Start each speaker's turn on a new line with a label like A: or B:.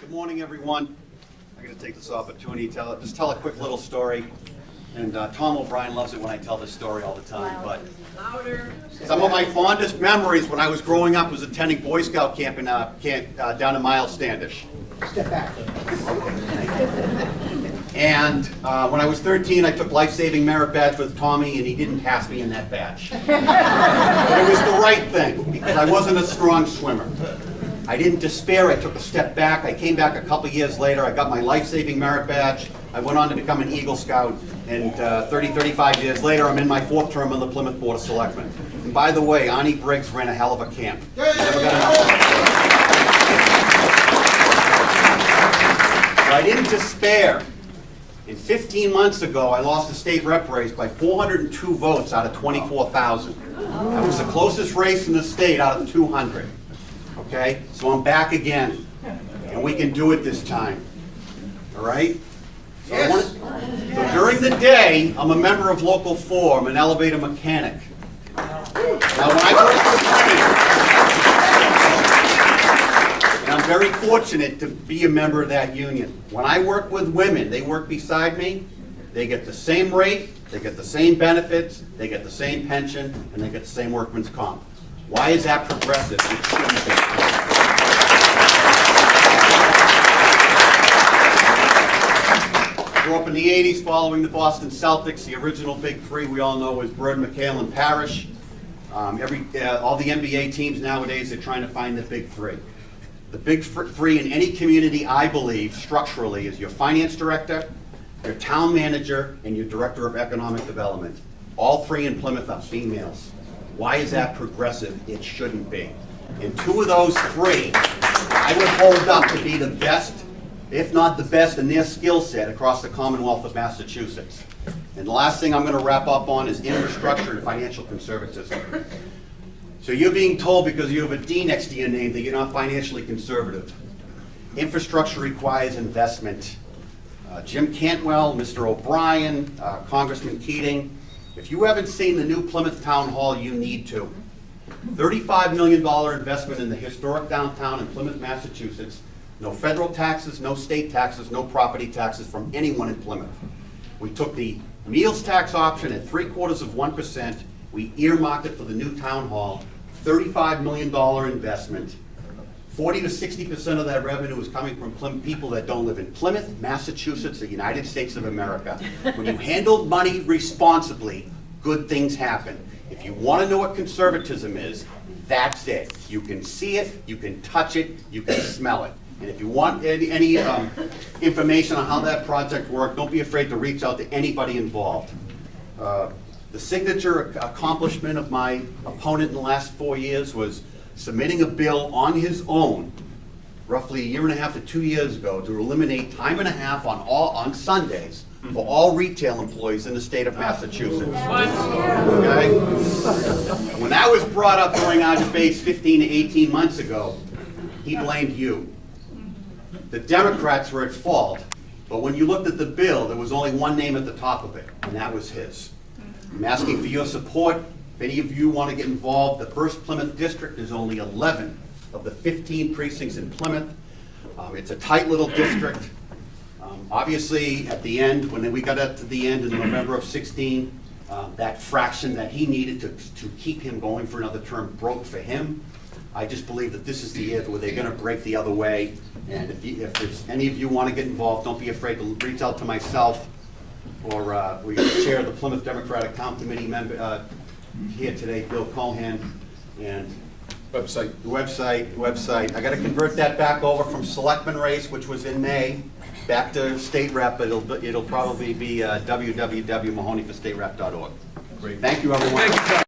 A: Good morning, everyone. I'm going to take this opportunity to just tell a quick little story. And Tom O'Brien loves it when I tell this story all the time. But some of my fondest memories when I was growing up was attending Boy Scout camp down in Miles Standish.
B: Step back.
A: And when I was 13, I took life-saving merit badge with Tommy, and he didn't pass me in that badge. But it was the right thing, because I wasn't a strong swimmer. I didn't despair. I took a step back. I came back a couple years later. I got my life-saving merit badge. I went on to become an Eagle Scout, and 35 years later, I'm in my 4th term on the Plymouth Board of Selectmen. And by the way, Arnie Briggs ran a hell of a camp. Never got enough. But I didn't despair. And 15 months ago, I lost a state rep race by 402 votes out of 24,000. That was the closest race in the state out of 200. Okay, so I'm back again, and we can do it this time. All right? So, so during the day, I'm a member of Local 4. I'm an elevator mechanic. Now, when I work with women, and I'm very fortunate to be a member of that union. When I work with women, they work beside me. They get the same rate, they get the same benefits, they get the same pension, and they get the same workman's comp. Why is that progressive? It shouldn't be. I grew up in the 80s following the Boston Celtics. The original Big Three we all know was Bird, McHale, and Parrish. All the NBA teams nowadays are trying to find the Big Three. The Big Three in any community, I believe, structurally, is your finance director, your town manager, and your director of economic development. All three in Plymouth are females. Why is that progressive? It shouldn't be. And 2 of those 3, I would hold up to be the best, if not the best, in their skill set across the Commonwealth of Massachusetts. And the last thing I'm going to wrap up on is infrastructure and financial conservatism. So you're being told because you have a D next to your name that you're not financially conservative. Infrastructure requires investment. Jim Cantwell, Mr. O'Brien, Congressman Keating, if you haven't seen the new Plymouth Town Hall, you need to. $35 million investment in the historic downtown in Plymouth, Massachusetts. No federal taxes, no state taxes, no property taxes from anyone in Plymouth. We took the meals tax option at 0.75%. We earmarked it for the new town hall. $35 million investment. 40 to 60% of that revenue is coming from people that don't live in Plymouth, Massachusetts, the United States of America. When you handle money responsibly, good things happen. If you want to know what conservatism is, that's it. You can see it, you can touch it, you can smell it. And if you want any information on how that project worked, don't be afraid to reach out to anybody involved. The signature accomplishment of my opponent in the last 4 years was submitting a bill on his own, roughly 1.5 to 2 years ago, to eliminate time and a half on Sundays for all retail employees in the state of Massachusetts. Okay? When that was brought up during our debates 15 to 18 months ago, he blamed you. The Democrats were at fault, but when you looked at the bill, there was only one name at the top of it, and that was his. I'm asking for your support. If any of you want to get involved, the 1st Plymouth District is only 11 of the 15 precincts in Plymouth. It's a tight little district. Obviously, at the end, when we got up to the end in November of 16, that fraction that he needed to keep him going for another term broke for him. I just believe that this is the year where they're going to break the other way. And if there's any of you want to get involved, don't be afraid to reach out to myself or we chair of the Plymouth Democratic Town Committee member here today, Bill Cohan, and the website. I got to convert that back over from selectman race, which was in May, back to state rep, but it'll probably be www.mahoneyforstaterep.org. Great. Thank you, everyone. Thank you.